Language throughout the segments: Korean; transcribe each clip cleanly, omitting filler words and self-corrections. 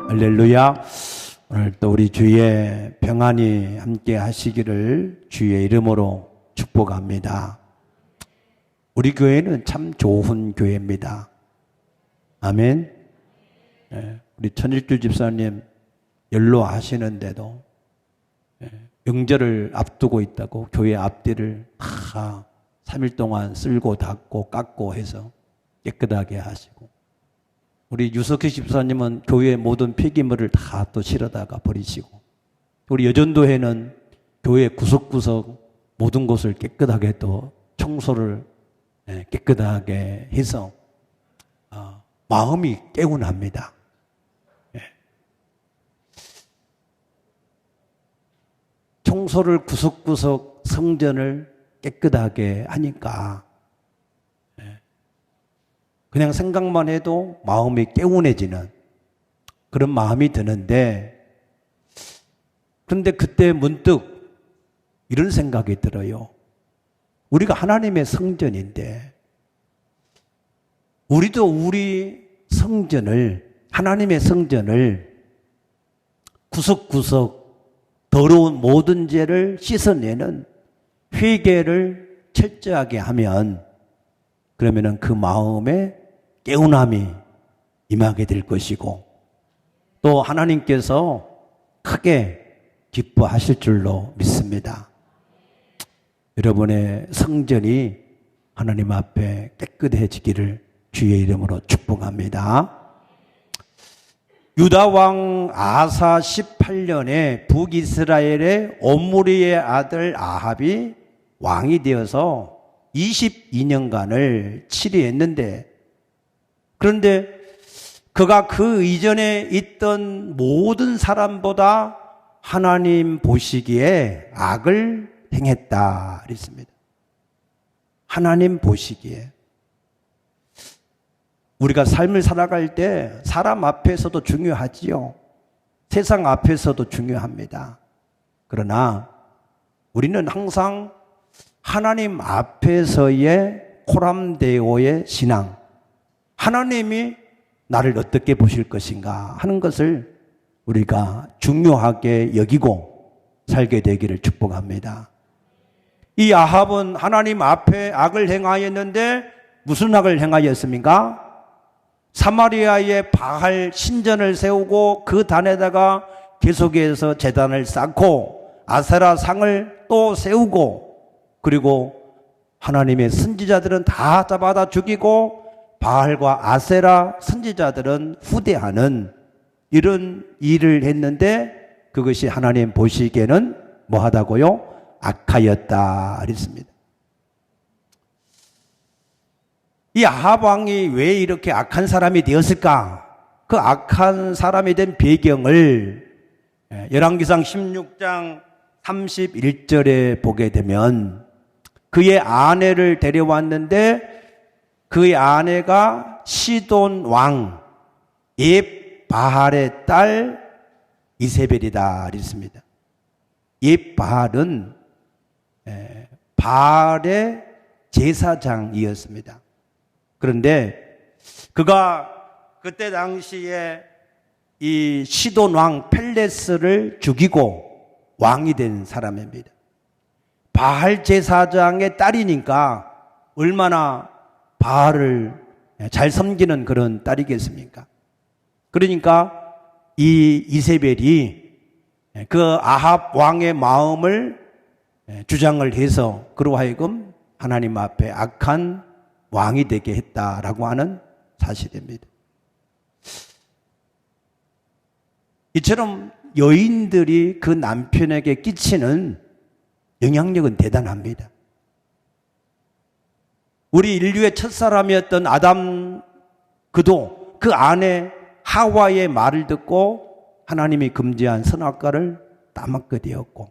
할렐루야. 오늘 또 우리 주의 평안이 함께 하시기를 주의 이름으로 축복합니다. 우리 교회는 참 좋은 교회입니다. 아멘. 우리 천일주 집사님 연로하시는데도 명절을 앞두고 있다고 교회 앞뒤를 다 3일 동안 쓸고 닦고 깎고 해서 깨끗하게 하시고, 우리 유석희 집사님은 교회 모든 폐기물을 다 또 실어다가 버리시고, 우리 여전도회는 교회 구석구석 모든 곳을 깨끗하게 또 청소를 깨끗하게 해서 마음이 개운합니다. 청소를 구석구석 성전을 깨끗하게 하니까 그냥 생각만 해도 마음이 개운해지는 그런 마음이 드는데, 그런데 그때 문득 이런 생각이 들어요. 우리가 하나님의 성전인데 우리도 우리 성전을, 하나님의 성전을 구석구석 더러운 모든 죄를 씻어내는 회개를 철저하게 하면, 그러면은 그 마음에 개운함이 임하게 될 것이고, 또 하나님께서 크게 기뻐하실 줄로 믿습니다. 여러분의 성전이 하나님 앞에 깨끗해지기를 주의 이름으로 축복합니다. 유다 왕 아사 18년에 북이스라엘의 옴므리의 아들 아합이 왕이 되어서 22년간을 치리했는데, 그런데 그가 그 이전에 있던 모든 사람보다 하나님 보시기에 악을 행했다 그랬습니다. 하나님 보시기에. 우리가 삶을 살아갈 때 사람 앞에서도 중요하지요. 세상 앞에서도 중요합니다. 그러나 우리는 항상 하나님 앞에서의 코람데오의 신앙, 하나님이 나를 어떻게 보실 것인가 하는 것을 우리가 중요하게 여기고 살게 되기를 축복합니다. 이 아합은 하나님 앞에 악을 행하였는데 무슨 악을 행하였습니까? 사마리아에 바알 신전을 세우고 그 단에다가 계속해서 제단을 쌓고 아세라 상을 또 세우고, 그리고 하나님의 선지자들은 다 잡아다 죽이고 바알과 아세라 선지자들은 후대하는 이런 일을 했는데, 그것이 하나님 보시기에는 뭐하다고요? 악하였다 그랬습니다. 이 아합 왕이 왜 이렇게 악한 사람이 되었을까? 그 악한 사람이 된 배경을 열왕기상 16장 31절에 보게 되면, 그의 아내를 데려왔는데 그의 아내가 시돈 왕 옙바할의 딸 이세벨이다 그랬습니다. 옙바할은 바알의 제사장이었습니다. 그런데 그가 그때 당시에 이 시돈 왕 펠레스를 죽이고 왕이 된 사람입니다. 바알 제사장의 딸이니까 얼마나 바알을 잘 섬기는 그런 딸이겠습니까? 그러니까 이 이세벨이 그 아합 왕의 마음을 주장을 해서 그로 하여금 하나님 앞에 악한 왕이 되게 했다라고 하는 사실입니다. 이처럼 여인들이 그 남편에게 끼치는 영향력은 대단합니다. 우리 인류의 첫사람이었던 아담, 그도 그 아내 하와의 말을 듣고 하나님이 금지한 선악과를 따먹게 되었고,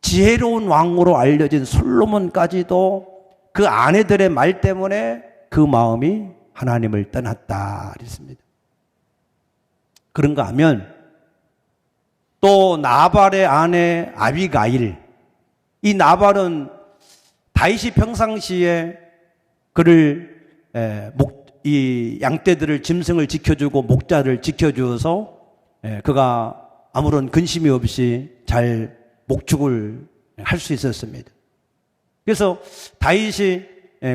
지혜로운 왕으로 알려진 솔로몬까지도 그 아내들의 말 때문에 그 마음이 하나님을 떠났다 그랬습니다. 그런가 하면 또 나발의 아내 아비가일, 이 나발은 다윗이 평상시에 그를 이 양떼들을 짐승을 지켜주고 목자를 지켜주어서 그가 아무런 근심이 없이 잘 목축을 할 수 있었습니다. 그래서 다윗이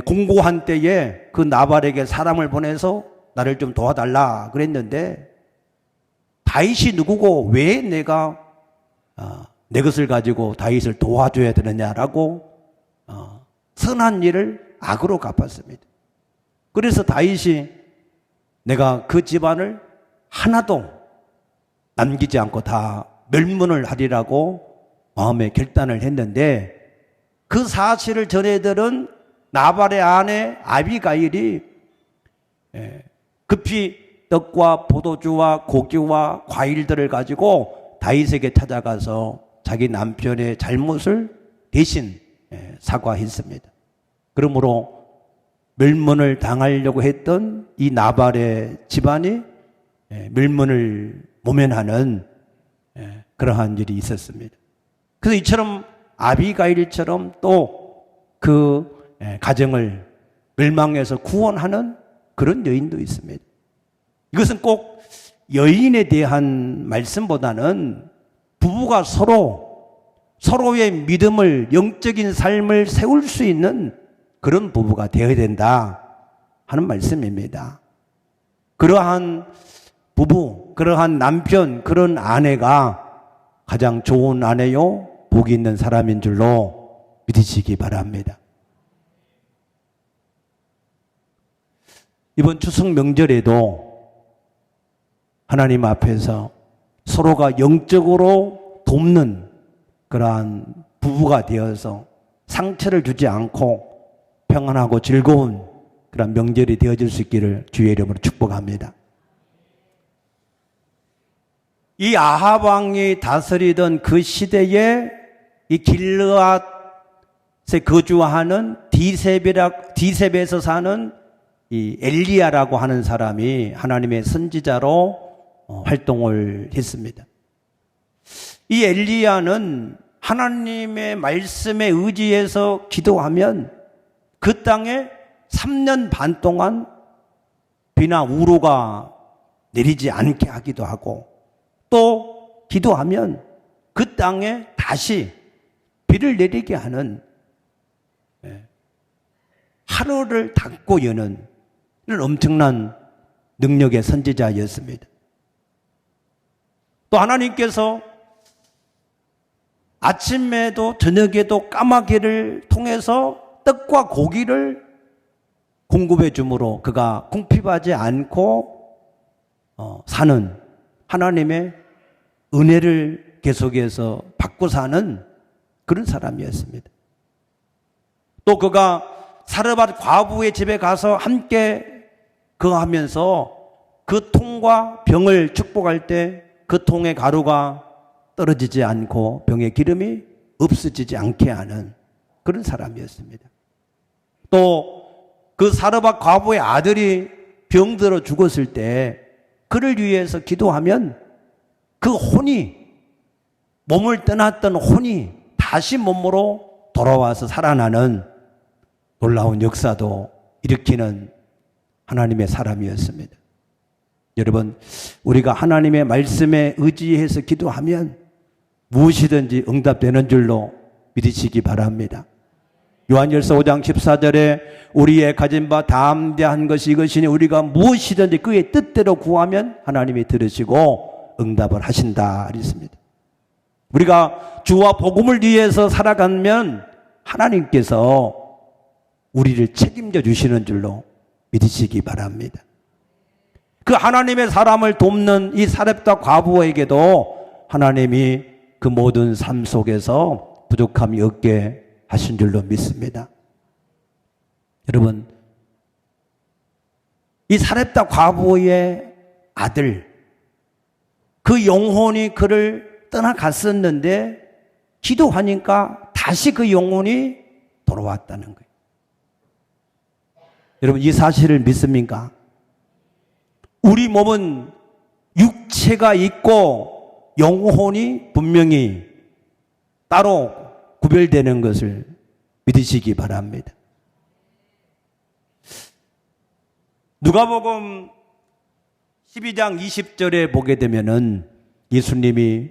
공고한 때에 그 나발에게 사람을 보내서 나를 좀 도와달라 그랬는데 다윗이 누구고 왜 내가 내 것을 가지고 다윗을 도와줘야 되느냐라고 선한 일을 악으로 갚았습니다. 그래서 다윗이 내가 그 집안을 하나도 남기지 않고 다 멸문을 하리라고 마음에 결단을 했는데 그 사실을 전해들은 나발의 아내 아비가일이 급히 떡과 포도주와 고기와 과일들을 가지고 다윗에게 찾아가서 자기 남편의 잘못을 대신 사과했습니다. 그러므로 멸문을 당하려고 했던 이 나발의 집안이 멸문을 모면하는 그러한 일이 있었습니다. 그래서 이처럼 아비가일처럼 또 그 가정을 멸망에서 구원하는 그런 여인도 있습니다. 이것은 꼭 여인에 대한 말씀보다는 부부가 서로의 믿음을, 영적인 삶을 세울 수 있는 그런 부부가 되어야 된다 하는 말씀입니다. 그러한 부부, 그러한 남편, 그런 아내가 가장 좋은 아내요, 복이 있는 사람인 줄로 믿으시기 바랍니다. 이번 추석 명절에도 하나님 앞에서 서로가 영적으로 돕는 그러한 부부가 되어서 상처를 주지 않고 평안하고 즐거운 그런 명절이 되어질 수 있기를 주의 이름으로 축복합니다. 이 아합 왕이 다스리던 그 시대에 이 길르앗에 거주하는 디셉에서 사는 이 엘리야라고 하는 사람이 하나님의 선지자로 활동을 했습니다. 이 엘리야는 하나님의 말씀에 의지해서 기도하면 그 땅에 3년 반 동안 비나 우로가 내리지 않게 하기도 하고 또 기도하면 그 땅에 다시 비를 내리게 하는 하루를 닫고 여는 이런 엄청난 능력의 선지자였습니다. 또 하나님께서 아침에도 저녁에도 까마귀를 통해서 떡과 고기를 공급해 주므로 그가 궁핍하지 않고 사는 하나님의 은혜를 계속해서 받고 사는 그런 사람이었습니다. 또 그가 사르밧 과부의 집에 가서 함께 거하면서 그 통과 병을 축복할 때 그 통의 가루가 떨어지지 않고 병의 기름이 없어지지 않게 하는 그런 사람이었습니다. 또 그 사르밧 과부의 아들이 병들어 죽었을 때 그를 위해서 기도하면 그 혼이, 몸을 떠났던 혼이 다시 몸으로 돌아와서 살아나는 놀라운 역사도 일으키는 하나님의 사람이었습니다. 여러분, 우리가 하나님의 말씀에 의지해서 기도하면 무엇이든지 응답되는 줄로 믿으시기 바랍니다. 요한일서 5장 14절에 우리의 가진 바 담대한 것이 이것이니 우리가 무엇이든지 그의 뜻대로 구하면 하나님이 들으시고 응답을 하신다 그랬습니다. 우리가 주와 복음을 위해서 살아가면 하나님께서 우리를 책임져 주시는 줄로 믿으시기 바랍니다. 그 하나님의 사람을 돕는 이 사렙다 과부에게도 하나님이 그 모든 삶 속에서 부족함이 없게 하신 줄로 믿습니다. 여러분, 이 사렙다 과부의 아들, 그 영혼이 그를 떠나갔었는데 기도하니까 다시 그 영혼이 돌아왔다는 거예요. 여러분, 이 사실을 믿습니까? 우리 몸은 육체가 있고 영혼이 분명히 따로 구별되는 것을 믿으시기 바랍니다. 누가복음 12장 20절에 보게 되면은 예수님이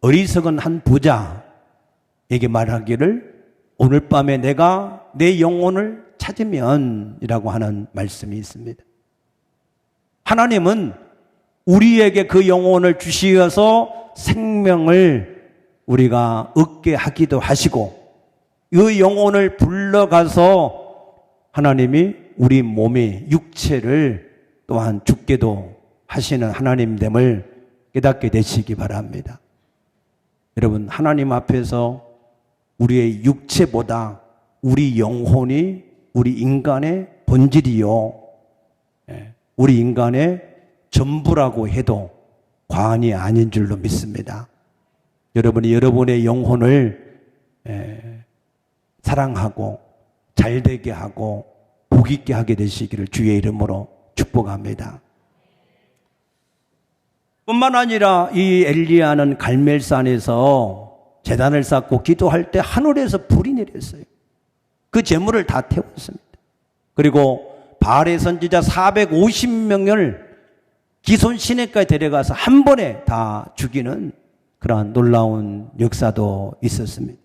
어리석은 한 부자에게 말하기를 오늘 밤에 내가 내 영혼을 찾으면 이라고 하는 말씀이 있습니다. 하나님은 우리에게 그 영혼을 주시어서 생명을 우리가 얻게 하기도 하시고 그 영혼을 불러가서 하나님이 우리 몸의 육체를 또한 죽게도 하시는 하나님됨을 깨닫게 되시기 바랍니다. 여러분, 하나님 앞에서 우리의 육체보다 우리 영혼이 우리 인간의 본질이요, 우리 인간의 전부라고 해도 과언이 아닌 줄로 믿습니다. 여러분이 여러분의 영혼을 사랑하고 잘되게 하고 복 있게 하게 되시기를 주의 이름으로 축복합니다. 뿐만 아니라 이 엘리야는 갈멜산에서 제단을 쌓고 기도할 때 하늘에서 불이 내렸어요. 그 재물을 다 태웠습니다. 그리고 바알의 선지자 450명을 기손 시내까지 데려가서 한 번에 다 죽이는 그러한 놀라운 역사도 있었습니다.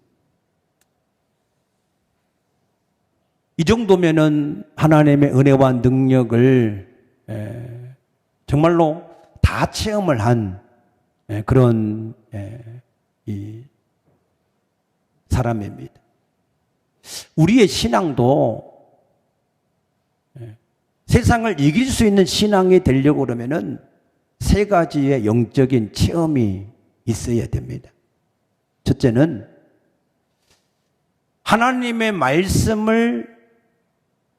이 정도면은 하나님의 은혜와 능력을 정말로 다 체험을 한 그런 이 사람입니다. 우리의 신앙도 세상을 이길 수 있는 신앙이 되려고 그러면은 세 가지의 영적인 체험이 있어야 됩니다. 첫째는 하나님의 말씀을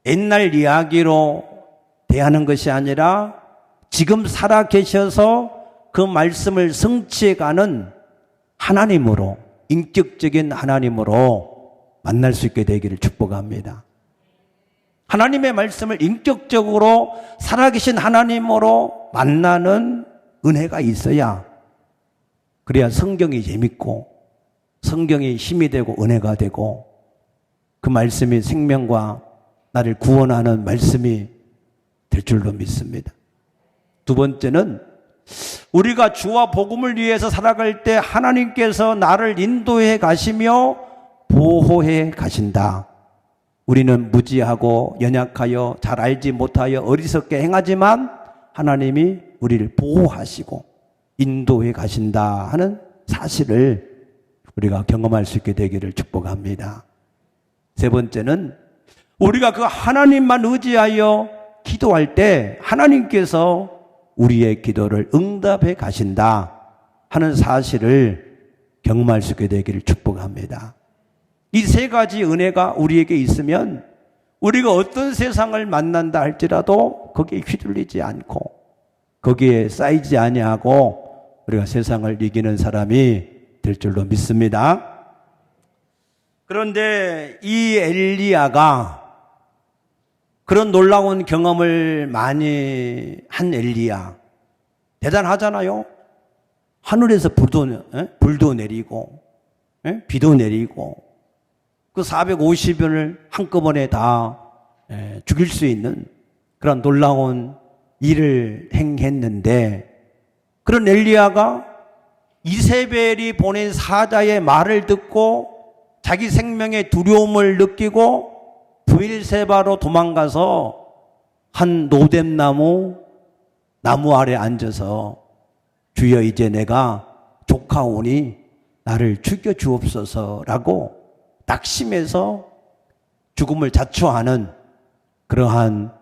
옛날 이야기로 대하는 것이 아니라 지금 살아 계셔서 그 말씀을 성취해가는 하나님으로, 인격적인 하나님으로 만날 수 있게 되기를 축복합니다. 하나님의 말씀을 인격적으로 살아계신 하나님으로 만나는 은혜가 있어야, 그래야 성경이 재밌고 성경이 힘이 되고 은혜가 되고 그 말씀이 생명과 나를 구원하는 말씀이 될 줄로 믿습니다. 두 번째는 우리가 주와 복음을 위해서 살아갈 때 하나님께서 나를 인도해 가시며 보호해 가신다. 우리는 무지하고 연약하여 잘 알지 못하여 어리석게 행하지만 하나님이 우리를 보호하시고 인도해 가신다 하는 사실을 우리가 경험할 수 있게 되기를 축복합니다. 세 번째는 우리가 그 하나님만 의지하여 기도할 때 하나님께서 우리의 기도를 응답해 가신다 하는 사실을 경험할 수 있게 되기를 축복합니다. 이 세 가지 은혜가 우리에게 있으면 우리가 어떤 세상을 만난다 할지라도 거기에 휘둘리지 않고 거기에 쌓이지 아니하고 우리가 세상을 이기는 사람이 될 줄로 믿습니다. 그런데 이 엘리야가 그런 놀라운 경험을 많이 한 엘리야, 대단하잖아요. 하늘에서 불도 내리고 비도 내리고 그 450명을 한꺼번에 다 죽일 수 있는 그런 놀라운 일을 행했는데, 그런 엘리야가 이세벨이 보낸 사자의 말을 듣고 자기 생명의 두려움을 느끼고 브엘세바로 도망가서 한 노뎀나무 아래 앉아서 주여 이제 내가 조카오니 나를 죽여 주옵소서라고 낙심해서 죽음을 자초하는 그러한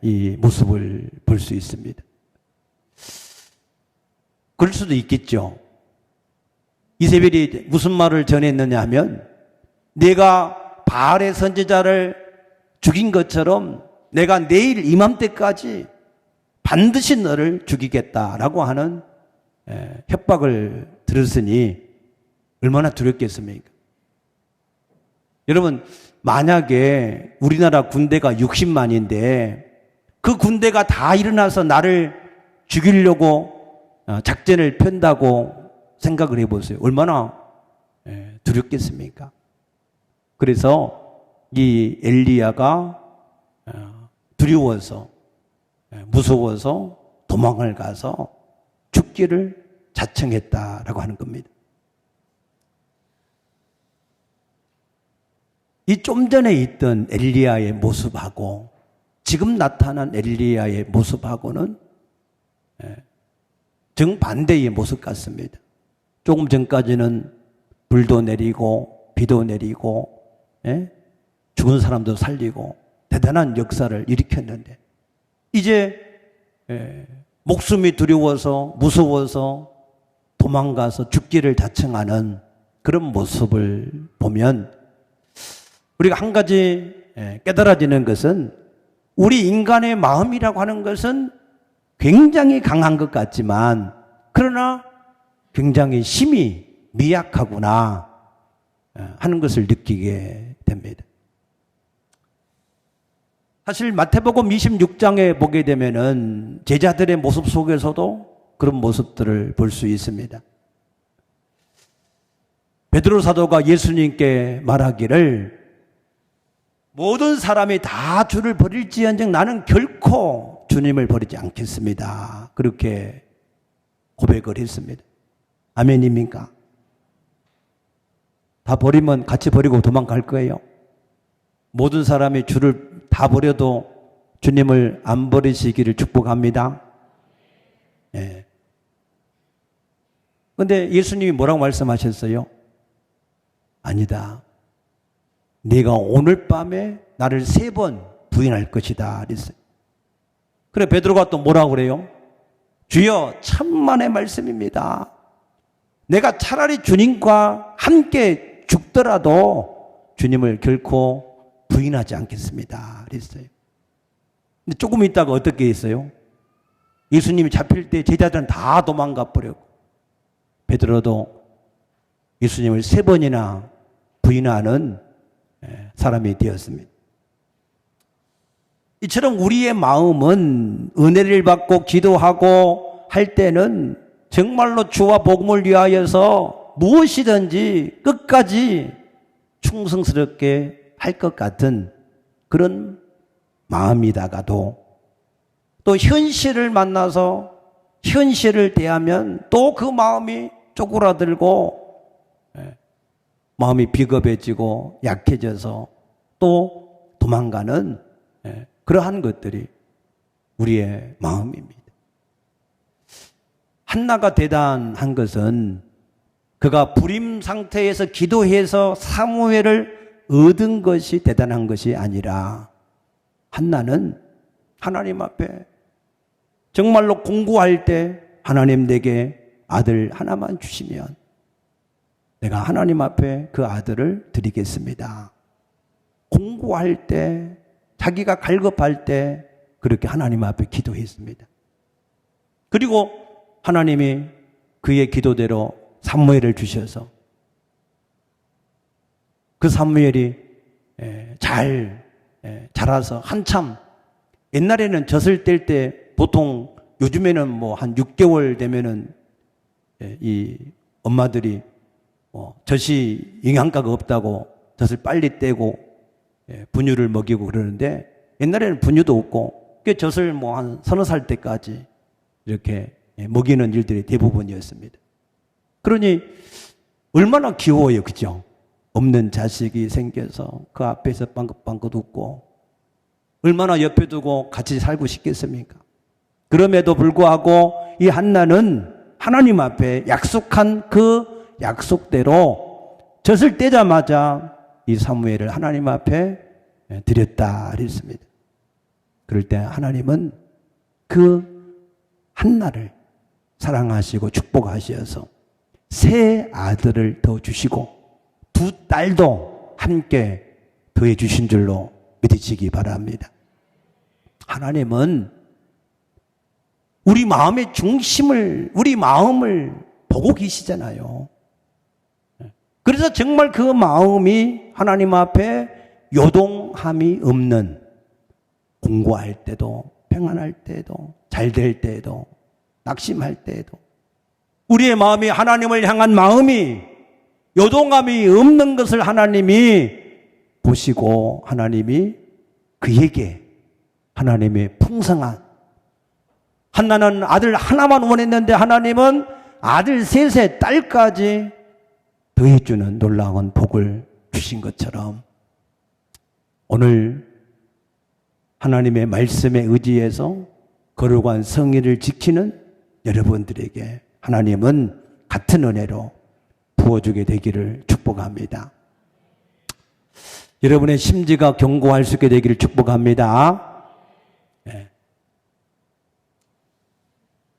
이 모습을 볼 수 있습니다. 그럴 수도 있겠죠. 이세벨이 무슨 말을 전했느냐 하면, 내가 바알의 선지자를 죽인 것처럼 내가 내일 이맘때까지 반드시 너를 죽이겠다라고 하는 협박을 들었으니 얼마나 두렵겠습니까? 여러분, 만약에 우리나라 군대가 60만인데 그 군대가 다 일어나서 나를 죽이려고 작전을 편다고 생각을 해보세요. 얼마나 두렵겠습니까? 그래서 이 엘리야가 두려워서 무서워서 도망을 가서 죽기를 자청했다라고 하는 겁니다. 이 좀 전에 있던 엘리야의 모습하고 지금 나타난 엘리야의 모습하고는 정반대의 모습 같습니다. 조금 전까지는 불도 내리고 비도 내리고 죽은 사람도 살리고 대단한 역사를 일으켰는데 이제 목숨이 두려워서 무서워서 도망가서 죽기를 자청하는 그런 모습을 보면 우리가 한 가지 깨달아지는 것은 우리 인간의 마음이라고 하는 것은 굉장히 강한 것 같지만 그러나 굉장히 힘이 미약하구나 하는 것을 느끼게 됩니다. 사실 마태복음 26장에 보게 되면은 제자들의 모습 속에서도 그런 모습들을 볼 수 있습니다. 베드로 사도가 예수님께 말하기를 모든 사람이 다 주를 버릴지언정 나는 결코 주님을 버리지 않겠습니다. 그렇게 고백을 했습니다. 아멘입니까? 다 버리면 같이 버리고 도망갈 거예요. 모든 사람이 주를 다 버려도 주님을 안 버리시기를 축복합니다. 예. 근데 예수님이 뭐라고 말씀하셨어요? 아니다. 네가 오늘 밤에 나를 3번 부인할 것이다. 그랬어요. 그래 베드로가 또 뭐라고 그래요? 주여 천만의 말씀입니다. 내가 차라리 주님과 함께 죽더라도 주님을 결코 부인하지 않겠습니다. 그랬어요. 근데 조금 있다가 어떻게 했어요? 예수님이 잡힐 때 제자들은 다 도망가 버렸고 베드로도 예수님을 3번이나 부인하는 사람이 되었습니다. 이처럼 우리의 마음은 은혜를 받고 기도하고 할 때는 정말로 주와 복음을 위하여서 무엇이든지 끝까지 충성스럽게 할 것 같은 그런 마음이다가도 또 현실을 만나서 현실을 대하면 또 그 마음이 쪼그라들고 마음이 비겁해지고 약해져서 또 도망가는 그러한 것들이 우리의 마음입니다. 한나가 대단한 것은 그가 불임 상태에서 기도해서 사무엘을 얻은 것이 대단한 것이 아니라 한나는 하나님 앞에 정말로 공고할 때 하나님 내게 아들 하나만 주시면 내가 하나님 앞에 그 아들을 드리겠습니다. 공고할 때 자기가 갈급할 때 그렇게 하나님 앞에 기도했습니다. 그리고 하나님이 그의 기도대로 사무엘을 주셔서 그 사무엘이 잘 자라서 한참 옛날에는 젖을 뗄 때 보통 요즘에는 뭐 한 6개월 되면은 이 엄마들이 젖이 영양가가 없다고 젖을 빨리 떼고 분유를 먹이고 그러는데 옛날에는 분유도 없고 꽤 젖을 뭐 한 서너 살 때까지 이렇게 먹이는 일들이 대부분이었습니다. 그러니 얼마나 귀여워요, 그죠? 없는 자식이 생겨서 그 앞에서 빵긋빵긋 웃고 얼마나 옆에 두고 같이 살고 싶겠습니까? 그럼에도 불구하고 이 한나는 하나님 앞에 약속한 그 약속대로 젖을 떼자마자 이 사무엘을 하나님 앞에 드렸다 그랬습니다. 그럴 때 하나님은 그 한나를 사랑하시고 축복하셔서 3 아들을 더 주시고 2 딸도 함께 더해 주신 줄로 믿으시기 바랍니다. 하나님은 우리 마음의 중심을, 우리 마음을 보고 계시잖아요. 그래서 정말 그 마음이 하나님 앞에 요동함이 없는, 공고할 때도, 평안할 때도, 잘 될 때도, 낙심할 때도 우리의 마음이 하나님을 향한 마음이 요동함이 없는 것을 하나님이 보시고 하나님이 그에게 하나님의 풍성한 한나는 아들 하나만 원했는데 하나님은 아들 셋에 딸까지 더해주는 놀라운 복을 주신 것처럼 오늘 하나님의 말씀에 의지해서 거룩한 성의를 지키는 여러분들에게 하나님은 같은 은혜로 부어주게 되기를 축복합니다. 여러분의 심지가 견고할 수 있게 되기를 축복합니다.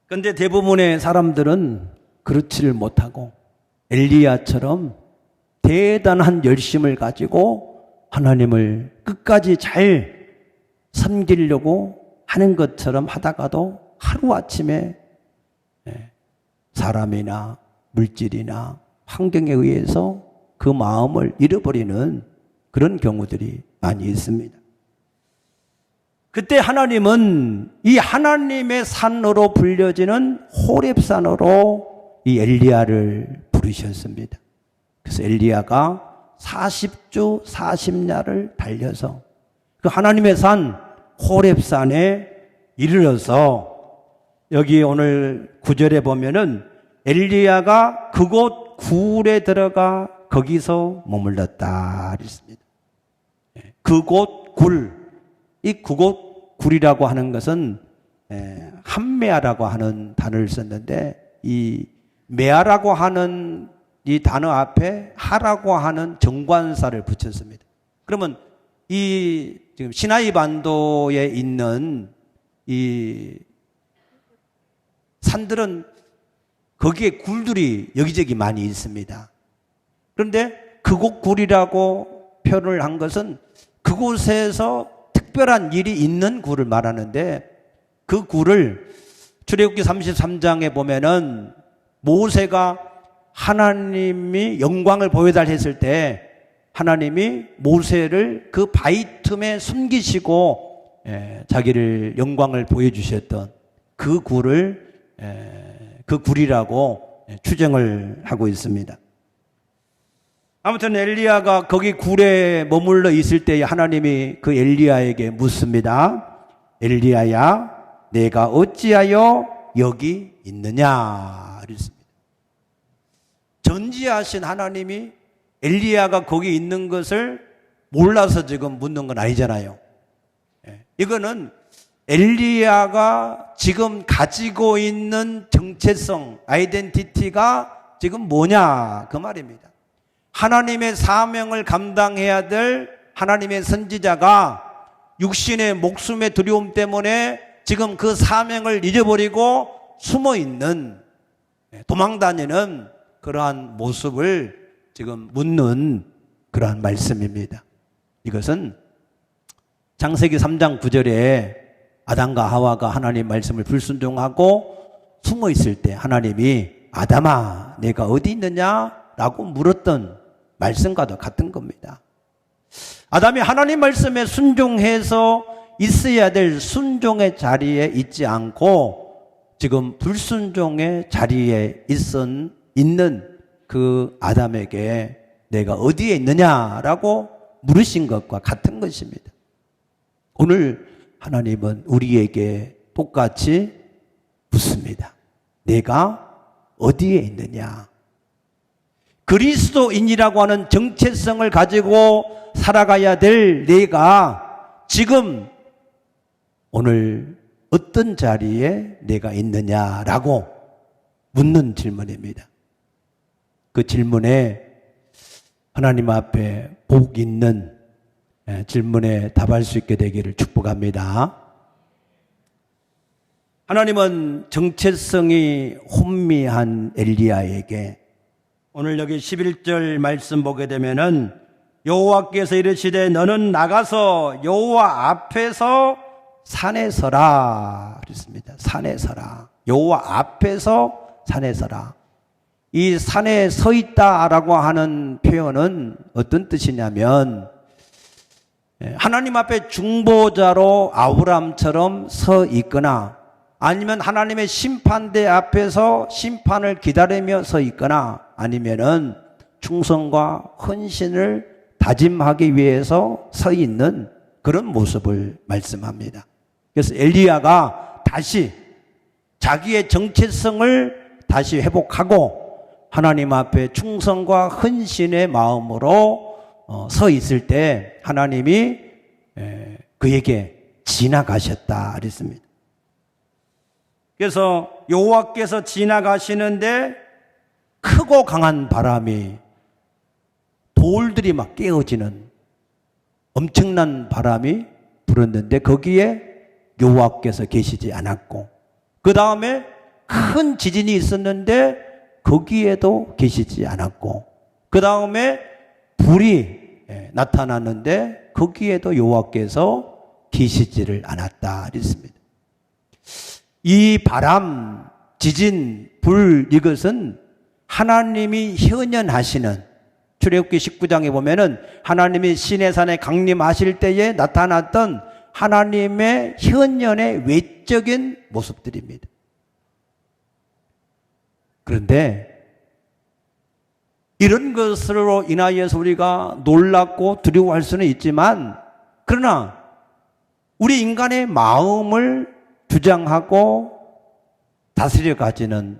그런데 대부분의 사람들은 그렇지를 못하고 엘리야처럼 대단한 열심을 가지고 하나님을 끝까지 잘 섬기려고 하는 것처럼 하다가도 하루아침에 사람이나 물질이나 환경에 의해서 그 마음을 잃어버리는 그런 경우들이 많이 있습니다. 그때 하나님은 이 하나님의 산으로 불려지는 호렙산으로 이 엘리야를 부르셨습니다. 그래서 엘리야가 40주 40야를 달려서 그 하나님의 산 호렙산에 이르러서 여기 오늘 9절에 보면은 엘리야가 그곳 굴에 들어가 거기서 머물렀다 그랬습니다. 그곳 굴, 이 그곳 굴이라고 하는 것은 한메아라고 하는 단어를 썼는데 이 메아라고 하는 이 단어 앞에 하라고 하는 정관사를 붙였습니다. 그러면 이 지금 시나이 반도에 있는 이 산들은 거기에 굴들이 여기저기 많이 있습니다. 그런데 그곳 굴이라고 표현을 한 것은 그곳에서 특별한 일이 있는 굴을 말하는데 그 굴을 출애굽기 33장에 보면은 모세가 하나님이 영광을 보여달라 했을 때 하나님이 모세를 그 바위 틈에 숨기시고 자기를 영광을 보여주셨던 그 굴을 그 굴이라고 추정을 하고 있습니다. 아무튼 엘리야가 거기 굴에 머물러 있을 때 하나님이 그 엘리야에게 묻습니다. 엘리야야, 내가 어찌하여 여기 있느냐 그랬습니다. 전지하신 하나님이 엘리야가 거기 있는 것을 몰라서 지금 묻는 건 아니잖아요. 이거는 엘리야가 지금 가지고 있는 정체성, 아이덴티티가 지금 뭐냐 그 말입니다. 하나님의 사명을 감당해야 될 하나님의 선지자가 육신의 목숨의 두려움 때문에 지금 그 사명을 잊어버리고 숨어있는 도망다니는 그러한 모습을 지금 묻는 그러한 말씀입니다. 이것은 창세기 3장 9절에 아담과 하와가 하나님 말씀을 불순종하고 숨어있을 때 하나님이 아담아 내가 어디 있느냐 라고 물었던 말씀과도 같은 겁니다. 아담이 하나님 말씀에 순종해서 있어야 될 순종의 자리에 있지 않고 지금 불순종의 자리에 있는 그 아담에게 내가 어디에 있느냐라고 물으신 것과 같은 것입니다. 오늘 하나님은 우리에게 똑같이 묻습니다. 내가 어디에 있느냐? 그리스도인이라고 하는 정체성을 가지고 살아가야 될 내가 지금 오늘 어떤 자리에 내가 있느냐라고 묻는 질문입니다. 그 질문에 하나님 앞에 복 있는 질문에 답할 수 있게 되기를 축복합니다. 하나님은 정체성이 혼미한 엘리야에게 오늘 여기 11절 말씀 보게 되면은 여호와께서 이르시되 너는 나가서 여호와 앞에서 산에 서라 그랬습니다. 산에 서라. 여호와 앞에서 산에 서라. 이 산에 서 있다라고 하는 표현은 어떤 뜻이냐면 하나님 앞에 중보자로 아브라함처럼 서 있거나 아니면 하나님의 심판대 앞에서 심판을 기다리며 서 있거나 아니면은 충성과 헌신을 다짐하기 위해서 서 있는 그런 모습을 말씀합니다. 그래서 엘리야가 다시 자기의 정체성을 다시 회복하고 하나님 앞에 충성과 헌신의 마음으로 서 있을 때 하나님이 그에게 지나가셨다 그랬습니다. 그래서 여호와께서 지나가시는데 크고 강한 바람이 돌들이 막 깨어지는 엄청난 바람이 불었는데 거기에 여호와께서 계시지 않았고, 그 다음에 큰 지진이 있었는데 거기에도 계시지 않았고, 그 다음에 불이 나타났는데 거기에도 여호와께서 계시지를 않았다 그랬습니다. 이 바람, 지진, 불, 이것은 하나님이 현현하시는, 출애굽기 19장에 보면은 하나님이 시내산에 강림하실 때에 나타났던 하나님의 현현의 외적인 모습들입니다. 그런데 이런 것으로 인하여서 우리가 놀랍고 두려워할 수는 있지만, 그러나 우리 인간의 마음을 주장하고 다스려 가지는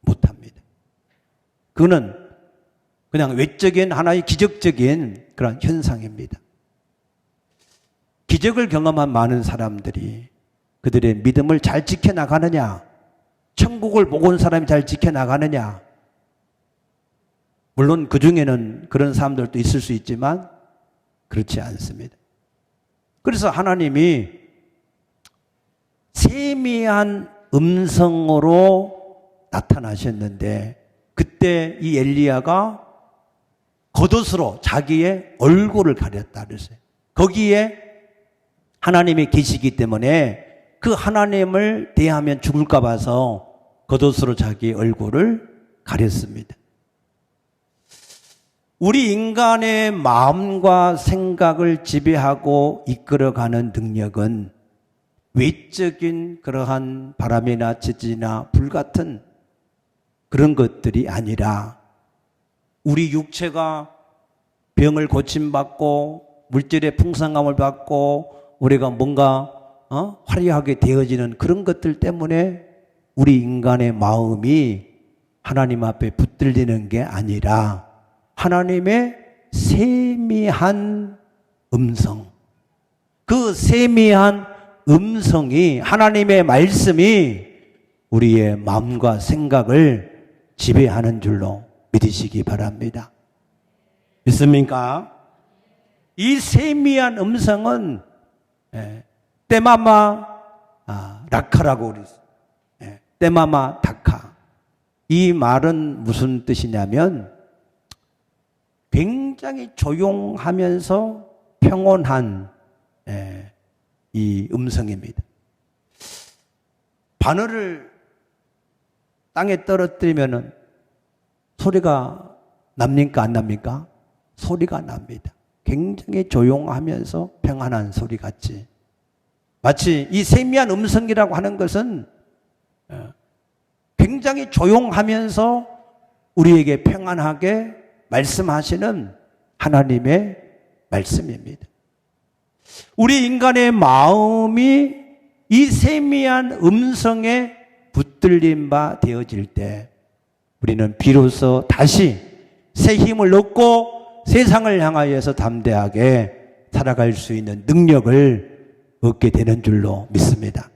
못합니다. 그거는 그냥 외적인 하나의 기적적인 그런 현상입니다. 기적을 경험한 많은 사람들이 그들의 믿음을 잘 지켜나가느냐, 천국을 보고 온 사람이 잘 지켜나가느냐, 물론 그 중에는 그런 사람들도 있을 수 있지만 그렇지 않습니다. 그래서 하나님이 세미한 음성으로 나타나셨는데, 그때 이 엘리야가 겉옷으로 자기의 얼굴을 가렸다 그랬어요. 거기에 하나님이 계시기 때문에 그 하나님을 대하면 죽을까 봐서 겉옷으로 자기의 얼굴을 가렸습니다. 우리 인간의 마음과 생각을 지배하고 이끌어가는 능력은 외적인 그러한 바람이나 지진이나 불 같은 그런 것들이 아니라, 우리 육체가 병을 고침받고 물질의 풍성함을 받고 우리가 뭔가 화려하게 되어지는 그런 것들 때문에 우리 인간의 마음이 하나님 앞에 붙들리는 게 아니라, 하나님의 세미한 음성, 그 세미한 음성이, 하나님의 말씀이 우리의 마음과 생각을 지배하는 줄로 믿으시기 바랍니다. 믿습니까? 이 세미한 음성은 때마마 라카라고 그랬어요. 때마마 다카. 이 말은 무슨 뜻이냐면 굉장히 조용하면서 평온한 이 음성입니다. 바늘을 땅에 떨어뜨리면 소리가 납니까 안 납니까? 소리가 납니다. 굉장히 조용하면서 평안한 소리 같이. 마치 이 세미한 음성이라고 하는 것은 굉장히 조용하면서 우리에게 평안하게 말씀하시는 하나님의 말씀입니다. 우리 인간의 마음이 이 세미한 음성에 붙들린 바 되어질 때 우리는 비로소 다시 새 힘을 얻고 세상을 향하여서 담대하게 살아갈 수 있는 능력을 얻게 되는 줄로 믿습니다.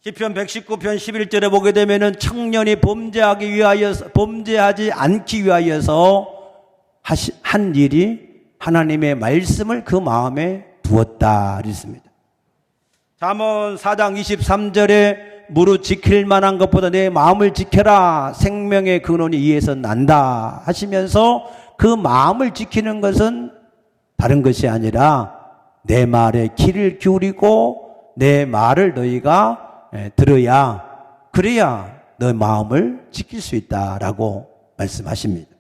시편 119편 11절에 보게 되면은 청년이 범죄하지 않기 위하여서 한 일이 하나님의 말씀을 그 마음에 두었다 그랬습니다. 잠언 4장 23절에 무릇 지킬 만한 것보다 내 마음을 지켜라, 생명의 근원이 이에서 난다 하시면서 그 마음을 지키는 것은 다른 것이 아니라 내 말에 귀를 기울이고 내 말을 너희가 들어야, 그래야 너 마음을 지킬 수 있다라고 말씀하십니다.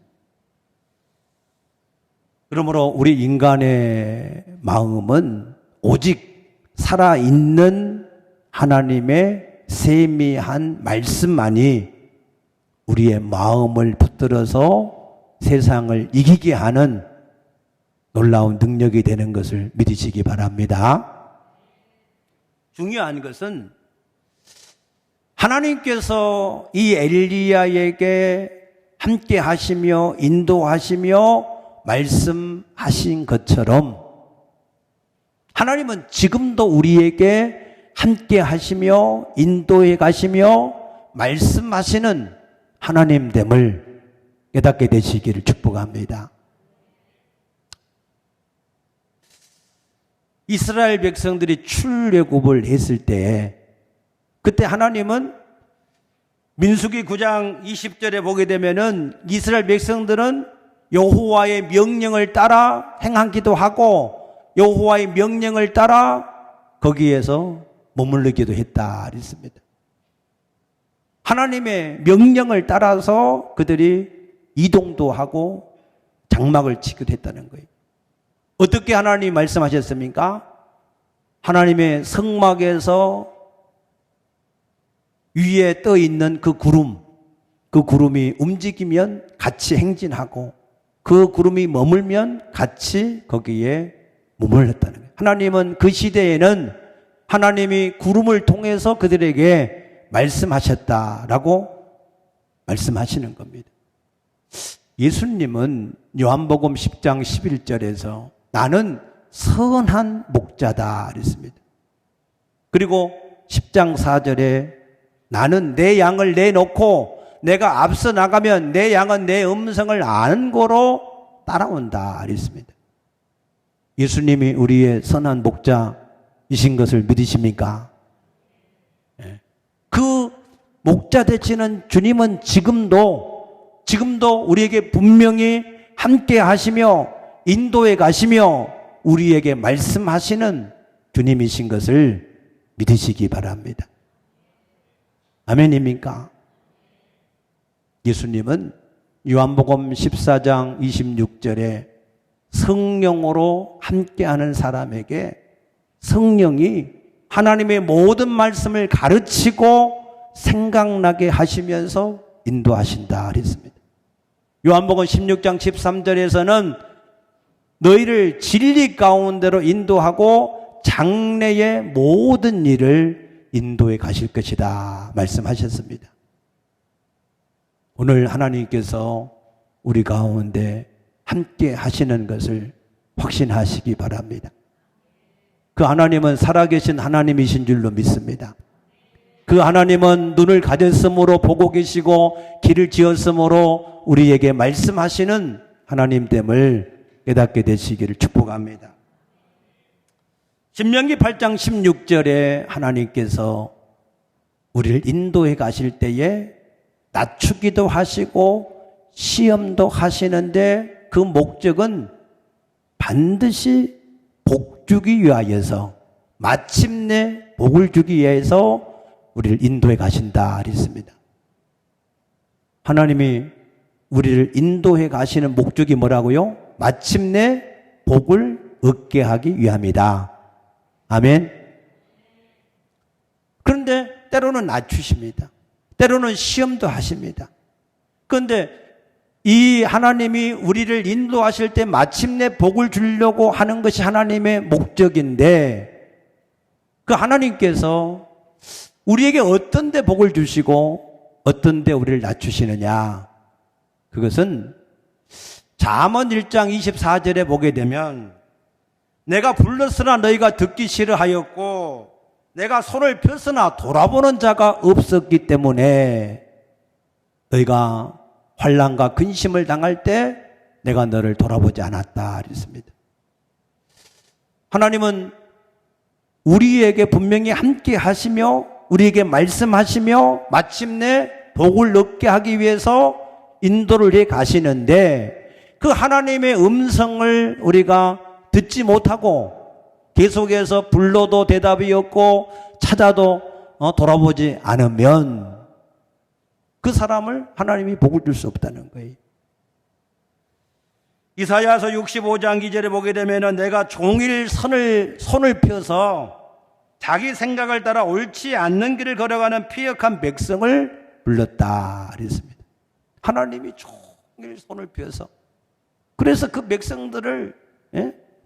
그러므로 우리 인간의 마음은 오직 살아있는 하나님의 세미한 말씀만이 우리의 마음을 붙들어서 세상을 이기게 하는 놀라운 능력이 되는 것을 믿으시기 바랍니다. 중요한 것은 하나님께서 이 엘리야에게 함께 하시며 인도하시며 말씀하신 것처럼 하나님은 지금도 우리에게 함께 하시며 인도해 가시며 말씀하시는 하나님됨을 깨닫게 되시기를 축복합니다. 이스라엘 백성들이 출애굽을 했을 때 그때 하나님은 민수기 9장 20절에 보게 되면은 이스라엘 백성들은 여호와의 명령을 따라 행하기도 하고 여호와의 명령을 따라 거기에서 머무르기도 했다 그랬습니다. 하나님의 명령을 따라서 그들이 이동도 하고 장막을 치기도 했다는 거예요. 어떻게 하나님이 말씀하셨습니까? 하나님의 성막에서 위에 떠 있는 그 구름이 움직이면 같이 행진하고 그 구름이 머물면 같이 거기에 머물렀다는 거예요. 하나님은 그 시대에는 하나님이 구름을 통해서 그들에게 말씀하셨다라고 말씀하시는 겁니다. 예수님은 요한복음 10장 11절에서 나는 선한 목자다 그랬습니다. 그리고 10장 4절에 나는 내 양을 내놓고 내가 앞서 나가면 내 양은 내 음성을 아는 거로 따라온다 그랬습니다. 예수님이 우리의 선한 목자이신 것을 믿으십니까? 그 목자 되시는 주님은 지금도 우리에게 분명히 함께 하시며 인도해 가시며 우리에게 말씀하시는 주님이신 것을 믿으시기 바랍니다. 아멘입니까? 예수님은 요한복음 14장 26절에 성령으로 함께하는 사람에게 성령이 하나님의 모든 말씀을 가르치고 생각나게 하시면서 인도하신다 그랬습니다. 요한복음 16장 13절에서는 너희를 진리 가운데로 인도하고 장래의 모든 일을 인도해 가실 것이다 말씀하셨습니다. 오늘 하나님께서 우리 가운데 함께 하시는 것을 확신하시기 바랍니다. 그 하나님은 살아계신 하나님이신 줄로 믿습니다. 그 하나님은 눈을 가졌으므로 보고 계시고 길을 지었으므로 우리에게 말씀하시는 하나님됨을 깨닫게 되시기를 축복합니다. 신명기 8장 16절에 하나님께서 우리를 인도해 가실 때에 낮추기도 하시고 시험도 하시는데 그 목적은 반드시 복 주기 위하여서 마침내 복을 주기 위해서 우리를 인도해 가신다 그랬습니다. 하나님이 우리를 인도해 가시는 목적이 뭐라고요? 마침내 복을 얻게 하기 위함이다. 아멘. 그런데 때로는 낮추십니다. 때로는 시험도 하십니다. 그런데 이 하나님이 우리를 인도하실 때 마침내 복을 주려고 하는 것이 하나님의 목적인데 그 하나님께서 우리에게 어떤 데 복을 주시고 어떤 데 우리를 낮추시느냐, 그것은 잠언 1장 24절에 보게 되면 내가 불렀으나 너희가 듣기 싫어하였고 내가 손을 폈으나 돌아보는 자가 없었기 때문에 너희가 환난과 근심을 당할 때 내가 너를 돌아보지 않았다 그랬습니다. 하나님은 우리에게 분명히 함께 하시며 우리에게 말씀하시며 마침내 복을 얻게 하기 위해서 인도를 해 가시는데 그 하나님의 음성을 우리가 듣지 못하고 계속해서 불러도 대답이 없고 찾아도 돌아보지 않으면 그 사람을 하나님이 복을 줄 수 없다는 거예요. 이사야서 65장 2절에 보게 되면 내가 종일 손을 펴서 자기 생각을 따라 옳지 않는 길을 걸어가는 피역한 백성을 불렀다 그랬습니다. 하나님이 종일 손을 펴서 그래서 그 백성들을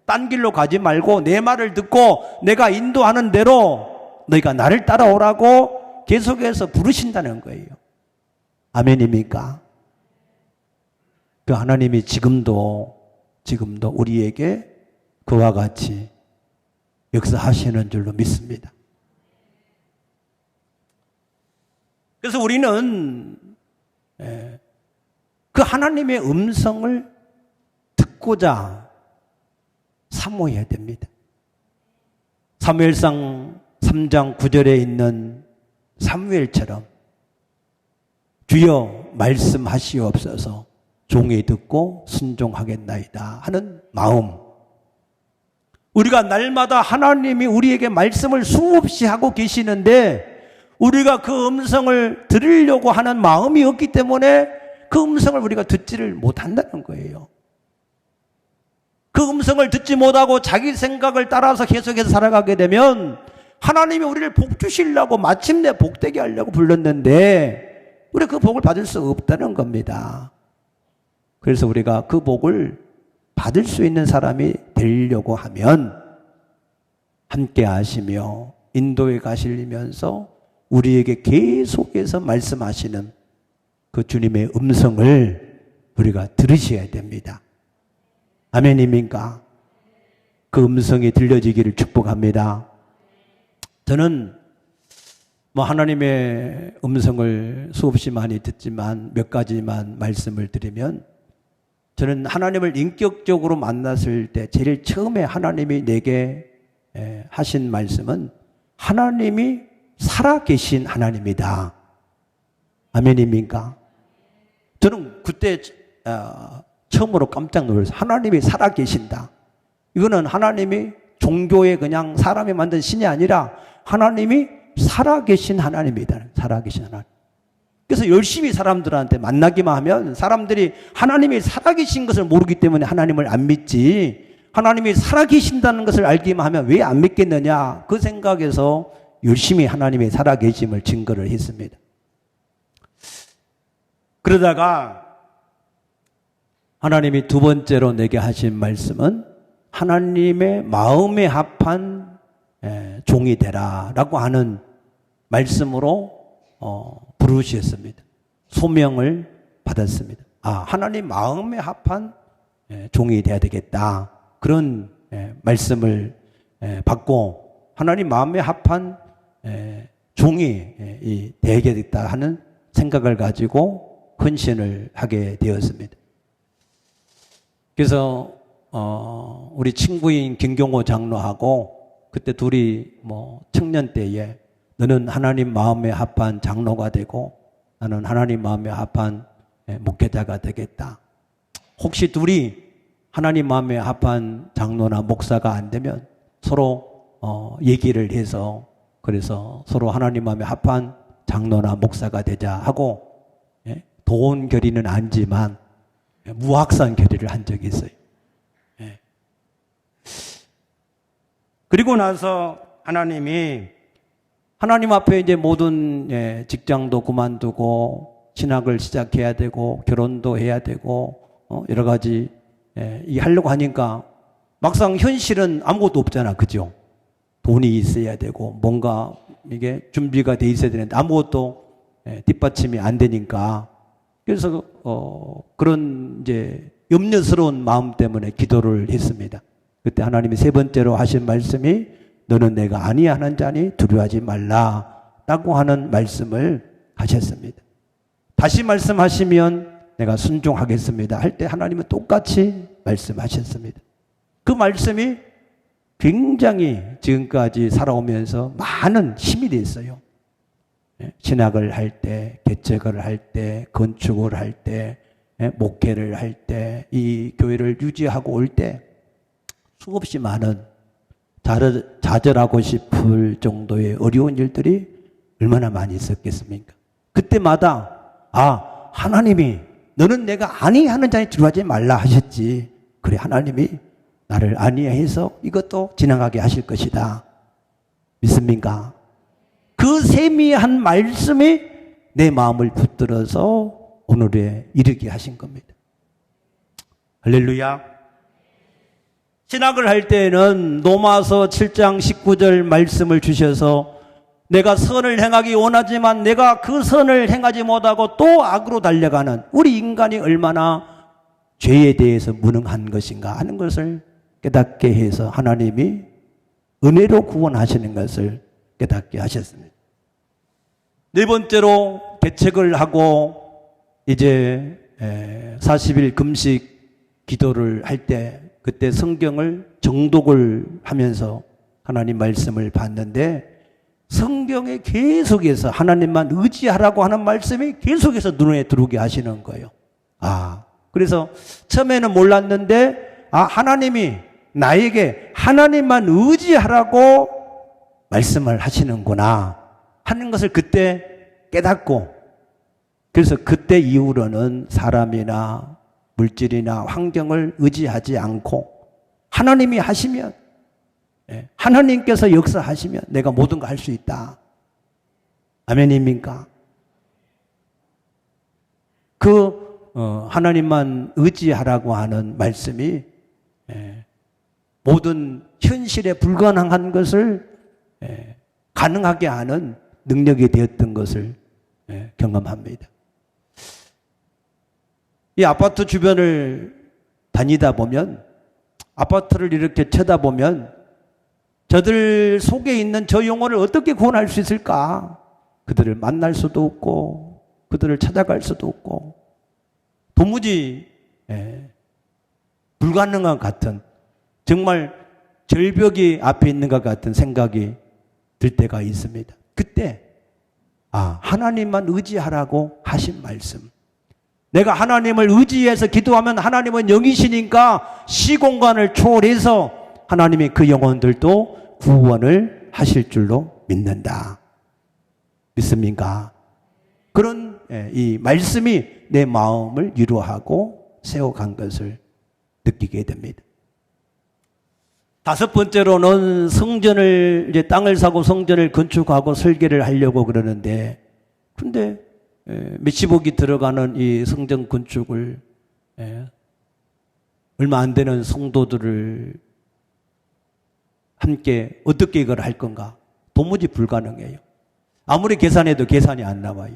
딴 길로 가지 말고 내 말을 듣고 내가 인도하는 대로 너희가 나를 따라오라고 계속해서 부르신다는 거예요. 아멘입니까? 그 하나님이 지금도 우리에게 그와 같이 역사하시는 줄로 믿습니다. 그래서 우리는 그 하나님의 음성을 듣고자 사모해야 됩니다. 사무엘상 3장 9절에 있는 사무엘처럼 주여 말씀하시옵소서 종이 듣고 순종하겠나이다 하는 마음. 우리가 날마다 하나님이 우리에게 말씀을 수없이 하고 계시는데 우리가 그 음성을 들으려고 하는 마음이 없기 때문에 그 음성을 우리가 듣지를 못한다는 거예요. 그 음성을 듣지 못하고 자기 생각을 따라서 계속해서 살아가게 되면 하나님이 우리를 복 주시려고 마침내 복되게 하려고 불렀는데 우리 그 복을 받을 수 없다는 겁니다. 그래서 우리가 그 복을 받을 수 있는 사람이 되려고 하면 함께 하시며 인도에 가시면서 우리에게 계속해서 말씀하시는 그 주님의 음성을 우리가 들으셔야 됩니다. 아멘입니까? 그 음성이 들려지기를 축복합니다. 저는 하나님의 음성을 수없이 많이 듣지만 몇 가지만 말씀을 드리면 저는 하나님을 인격적으로 만났을 때 제일 처음에 하나님이 내게 하신 말씀은 하나님이 살아계신 하나님이다. 아멘입니까? 저는 그때 처음으로 깜짝 놀랐어요. 하나님이 살아계신다. 이거는 하나님이 종교의 그냥 사람이 만든 신이 아니라 하나님이 살아계신 하나님이다. 살아계신 하나님. 그래서 열심히 사람들한테 만나기만 하면 사람들이 하나님이 살아계신 것을 모르기 때문에 하나님을 안 믿지, 하나님이 살아계신다는 것을 알기만 하면 왜 안 믿겠느냐, 그 생각에서 열심히 하나님의 살아계심을 증거를 했습니다. 그러다가 하나님이 두 번째로 내게 하신 말씀은 하나님의 마음에 합한 종이 되라 라고 하는 말씀으로 부르셨습니다. 소명을 받았습니다. 하나님 마음에 합한 종이 되어야 되겠다. 그런 말씀을 받고 하나님 마음에 합한 종이 되겠다 하는 생각을 가지고 헌신을 하게 되었습니다. 그래서 우리 친구인 김경호 장로하고 그때 둘이 청년 때에 너는 하나님 마음에 합한 장로가 되고 나는 하나님 마음에 합한 목회자가 되겠다. 혹시 둘이 하나님 마음에 합한 장로나 목사가 안 되면 서로 얘기를 해서 그래서 서로 하나님 마음에 합한 장로나 목사가 되자 하고 도원 결의는 아니지만 무학산 결의를 한 적이 있어요. 그리고 나서 하나님 앞에 이제 모든 직장도 그만두고 신학을 시작해야 되고 결혼도 해야 되고 여러 가지 하려고 하니까 막상 현실은 아무것도 없잖아, 그죠? 돈이 있어야 되고 뭔가 이게 준비가 돼 있어야 되는데 아무것도 뒷받침이 안 되니까 그래서 그런 이제 염려스러운 마음 때문에 기도를 했습니다. 그때 하나님이 세 번째로 하신 말씀이 너는 내가 아니하는 자니 두려워하지 말라라고 하는 말씀을 하셨습니다. 다시 말씀하시면 내가 순종하겠습니다 할 때 하나님은 똑같이 말씀하셨습니다. 그 말씀이 굉장히 지금까지 살아오면서 많은 힘이 됐어요. 신학을 할 때, 개척을 할 때, 건축을 할 때, 목회를 할 때, 이 교회를 유지하고 올 때 수없이 많은 좌절하고 싶을 정도의 어려운 일들이 얼마나 많이 있었겠습니까? 그때마다 하나님이 너는 내가 아니하는 자니 두려워하지 말라 하셨지. 그래, 하나님이 나를 아니해서 이것도 지나가게 하실 것이다. 믿습니까? 그 세미한 말씀이 내 마음을 붙들어서 오늘에 이르게 하신 겁니다. 할렐루야. 신학을 할 때는 로마서 7장 19절 말씀을 주셔서 내가 선을 행하기 원하지만 내가 그 선을 행하지 못하고 또 악으로 달려가는 우리 인간이 얼마나 죄에 대해서 무능한 것인가 하는 것을 깨닫게 해서 하나님이 은혜로 구원하시는 것을 깨닫게 하셨습니다. 네 번째로 개척을 하고 이제 40일 금식 기도를 할 때 그때 성경을 정독을 하면서 하나님 말씀을 봤는데 성경에 계속해서 하나님만 의지하라고 하는 말씀이 계속해서 눈에 들어오게 하시는 거예요. 그래서 처음에는 몰랐는데 하나님이 나에게 하나님만 의지하라고 말씀을 하시는구나 하는 것을 그때 깨닫고 그래서 그때 이후로는 사람이나 물질이나 환경을 의지하지 않고 하나님이 하시면 하나님께서 역사하시면 내가 모든 거 할 수 있다. 아멘입니까? 하나님만 의지하라고 하는 말씀이 모든 현실에 불가능한 것을 가능하게 하는 능력이 되었던 것을 경험합니다. 이 아파트 주변을 다니다 보면 아파트를 이렇게 쳐다보면 저들 속에 있는 저 영혼을 어떻게 구원할 수 있을까? 그들을 만날 수도 없고 그들을 찾아갈 수도 없고 도무지 불가능한 것 같은 정말 절벽이 앞에 있는 것 같은 생각이 들 때가 있습니다. 그때 하나님만 의지하라고 하신 말씀. 내가 하나님을 의지해서 기도하면 하나님은 영이시니까 시공간을 초월해서 하나님이 그 영혼들도 구원을 하실 줄로 믿는다. 믿습니까? 그런 이 말씀이 내 마음을 위로하고 세워간 것을 느끼게 됩니다. 다섯 번째로는 성전을 이제 땅을 사고 성전을 건축하고 설계를 하려고 그러는데 근데 몇십억이 들어가는 이 성전 건축을 얼마 안 되는 성도들을 함께 어떻게 이걸 할 건가? 도무지 불가능해요. 아무리 계산해도 계산이 안 나와요.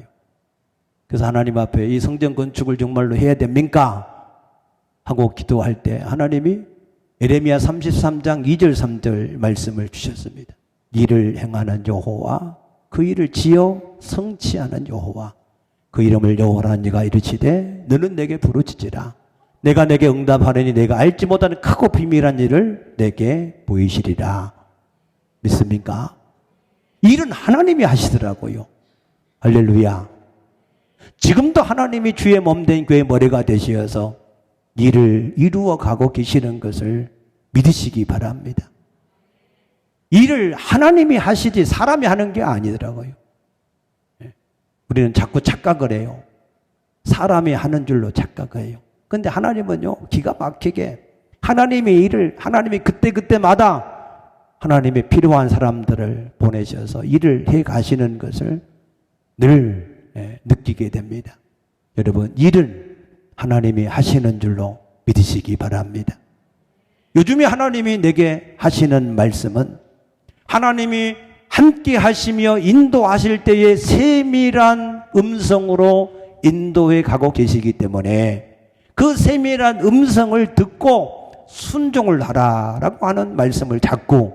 그래서 하나님 앞에 이 성전 건축을 정말로 해야 됩니까? 하고 기도할 때 하나님이 예레미야 33장 2절 3절 말씀을 주셨습니다. 일을 행하는 여호와 그 일을 지어 성취하는 여호와 그 이름을 여호와라 네가 이르시되 너는 내게 부르짖으라 내가 내게 응답하려니 내가 알지 못하는 크고 비밀한 일을 내게 보이시리라. 믿습니까? 일은 하나님이 하시더라고요. 할렐루야. 지금도 하나님이 주의 몸된 교회 머리가 되시어서 일을 이루어 가고 계시는 것을 믿으시기 바랍니다. 일을 하나님이 하시지 사람이 하는 게 아니더라고요. 우리는 자꾸 착각을 해요. 사람이 하는 줄로 착각해요. 그런데 하나님은요, 기가 막히게 하나님의 일을 하나님이 그때그때마다 하나님의 필요한 사람들을 보내셔서 일을 해 가시는 것을 늘 느끼게 됩니다. 여러분, 일은 하나님이 하시는 줄로 믿으시기 바랍니다. 요즘에 하나님이 내게 하시는 말씀은 하나님이 함께 하시며 인도하실 때의 세밀한 음성으로 인도해 가고 계시기 때문에 그 세밀한 음성을 듣고 순종을 하라라고 하는 말씀을 자꾸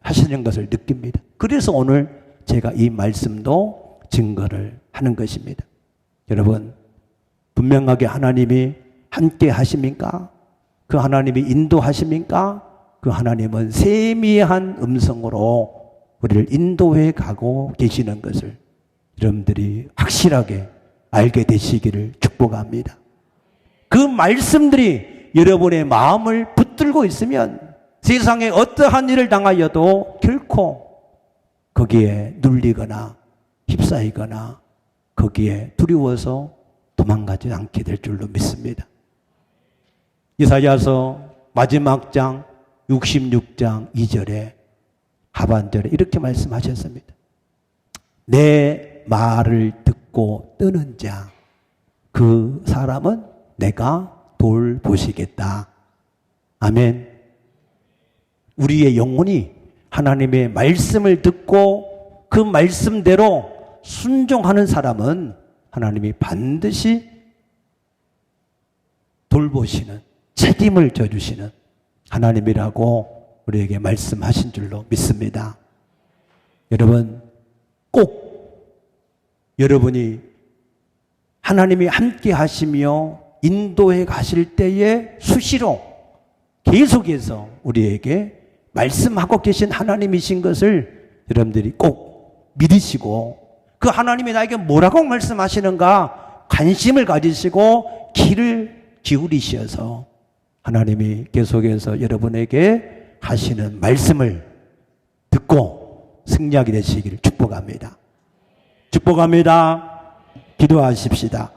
하시는 것을 느낍니다. 그래서 오늘 제가 이 말씀도 증거를 하는 것입니다. 여러분, 분명하게 하나님이 함께 하십니까? 그 하나님이 인도하십니까? 그 하나님은 세미한 음성으로 우리를 인도해 가고 계시는 것을 여러분들이 확실하게 알게 되시기를 축복합니다. 그 말씀들이 여러분의 마음을 붙들고 있으면 세상에 어떠한 일을 당하여도 결코 거기에 눌리거나 휩싸이거나 거기에 두려워서 도망가지 않게 될 줄로 믿습니다. 이사야서 마지막 장 66장 2절에 하반절에 이렇게 말씀하셨습니다. 내 말을 듣고 뜨는 자, 그 사람은 내가 돌보시겠다. 아멘. 우리의 영혼이 하나님의 말씀을 듣고 그 말씀대로 순종하는 사람은 하나님이 반드시 돌보시는, 책임을 져주시는 하나님이라고 우리에게 말씀하신 줄로 믿습니다. 여러분, 꼭 여러분이 하나님이 함께 하시며 인도해 가실 때에 수시로 계속해서 우리에게 말씀하고 계신 하나님이신 것을 여러분들이 꼭 믿으시고, 그 하나님이 나에게 뭐라고 말씀하시는가 관심을 가지시고 귀를 기울이셔서 하나님이 계속해서 여러분에게 하시는 말씀을 듣고 승리하게 되시기를 축복합니다. 축복합니다. 기도하십시다.